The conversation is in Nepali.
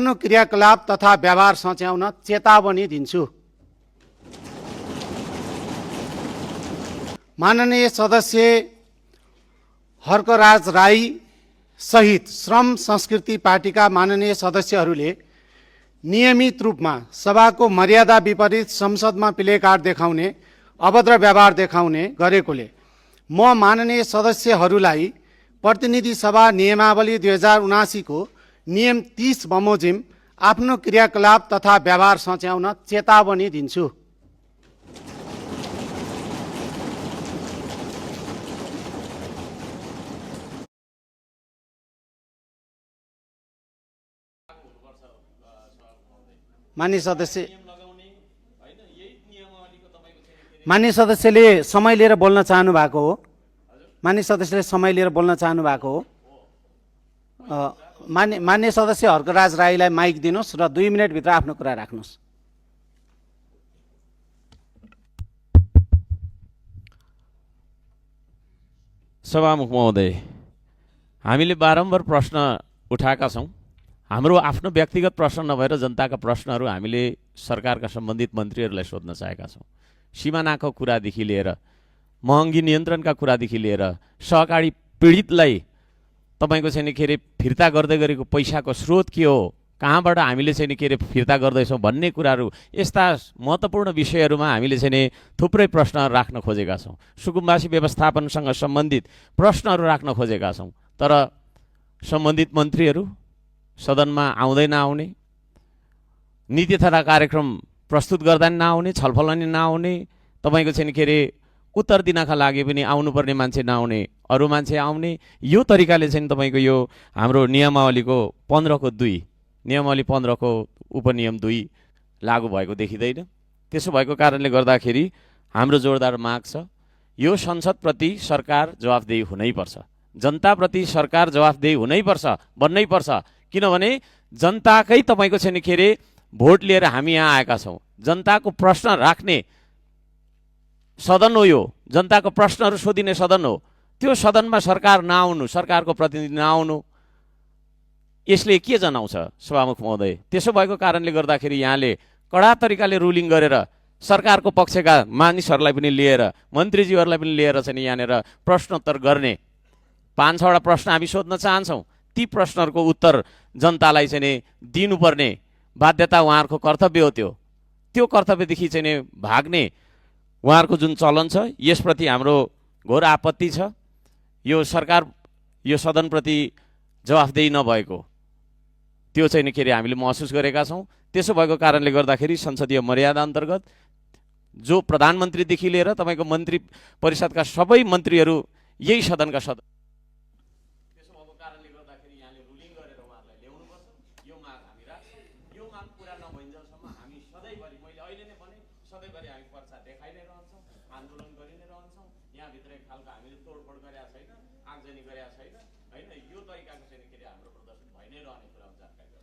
आफ्नो क्रियाकलाप तथा व्यवहार सच्याउन चेतावनी दिन्छु। माननीय सदस्य हर्कराज राई सहित श्रम संस्कृति पार्टीका माननीय सदस्यहरूले नियमित रूपमा सभाको मर्यादा विपरीत संसदमा प्ले कार्ड देखाउने, अभद्र व्यवहार देखाउने गरेकोले म माननीय सदस्यहरूलाई प्रतिनिधि सभा नियमावली 2079 को नियम 30 बमोजिम आफ्नो क्रियाकलाप तथा व्यवहार सच्याउन चेतावनी दिन्छु। माननीय सदस्यले समय लिएर बोल्न चाहनु भएको हो। माननीय सदस्यले समय लिएर बोल्न चाहनु भएको हो। माननीय सदस्य हर्कराज राईलाई माइक दिनुहोस् र 2 मिनेटभित्र आफ्नो कुरा राख्नुहोस्। सभामुख महोदय, हामीले बारम्बार प्रश्न उठाएका छौँ। हाम्रो आफ्नो व्यक्तिगत प्रश्न नभएर जनताका प्रश्नहरू हामीले सरकारका सम्बन्धित मन्त्रीहरूलाई सोध्न चाहेका छौँ। सीमानाको कुरादेखि लिएर महँगी नियन्त्रणका कुरादेखि लिएर सहकारी पीडितलाई तपाईँको चाहिँ के अरे फिर्ता गर्दै गरेको पैसाको स्रोत के हो, कहाँबाट हामीले चाहिँ के अरे फिर्ता गर्दैछौँ भन्ने कुराहरू, यस्ता महत्त्वपूर्ण विषयहरूमा हामीले चाहिँ थुप्रै प्रश्नहरू राख्न खोजेका छौँ। सुकुम्बासी व्यवस्थापनसँग सम्बन्धित प्रश्नहरू राख्न खोजेका छौँ। तर सम्बन्धित मन्त्रीहरू सदनमा आउँदै नआउने, नीति तथा कार्यक्रम प्रस्तुत गर्दा नि नआउने, छलफल नि नआउने, तपाईँको चाहिँ के अरे उत्तर दिनका लागि पनि आउनुपर्ने मान्छे नआउने, अरू मान्छे आउने, यो तरिकाले चाहिँ तपाईँको यो हाम्रो नियमावलीको 15 को 2 नियमावली 15 को उपनियम 2 लागू भएको देखिँदैन। त्यसो भएको कारणले गर्दाखेरि हाम्रो जोरदार माग छ, यो संसदप्रति सरकार जवाफदेही हुनैपर्छ, जनताप्रति सरकार जवाफदेही हुनैपर्छ, बन्नैपर्छ। किनभने जनताकै तपाईँको चाहिँ के अरे भोट लिएर हामी यहाँ आएका छौँ। जनताको प्रश्न राख्ने सदन हो यो, जनताको प्रश्नहरू सोधिने सदन हो। त्यो सदनमा सरकार नआउनु, सरकारको प्रतिनिधि नआउनु, यसले के जनाउँछ सभामुख महोदय? त्यसो भएको कारणले गर्दाखेरि यहाँले कडा तरिकाले रुलिङ गरेर सरकारको पक्षका मानिसहरूलाई पनि लिएर, मन्त्रीज्यूहरूलाई पनि लिएर चाहिँ यहाँनिर प्रश्नोत्तर गर्ने 5-6 वटा प्रश्न हामी सोध्न चाहन्छौँ। ती प्रश्नहरूको उत्तर जनतालाई चाहिँ दिनुपर्ने बाध्यता उहाँहरूको कर्तव्य हो। त्यो कर्तव्यदेखि चाहिँ भाग्ने उहाँहरूको जुन चलन छ, यसप्रति हाम्रो घोर आपत्ति छ। यो सरकार, यो सदनप्रति जवाफदेही नभएको त्यो चाहिँ के अरे हामीले महसुस गरेका छौँ। त्यसो भएको कारणले गर्दाखेरि संसदीय मर्यादा अन्तर्गत जो प्रधानमन्त्रीदेखि लिएर तपाईँको मन्त्री परिषदका सबै मन्त्रीहरू यही सदनका सदस्य, त्यसो भएको कारणले गर्दाखेरि यहाँले रुलिङ गरेर उहाँहरूलाई ल्याउनुपर्छ। यो माग हामी राख्छौँ। यो माग पुरा नभइन्जेलसम्म हामी सधैँभरि, मैले अहिले नै भने, सधैँभरि हामी पर्चा देखाइ नै रहन्छौँ, आन्दोलन गरि नै रहन्छौँ। यहाँभित्र एक खालको हामीले तोडफोड गरेका छैन, आगजनी गरेका छैन, होइन? यो तरिकाको चाहिँ के अरे हाम्रो प्रदर्शन भइ नै रहने कुरा जानकारी।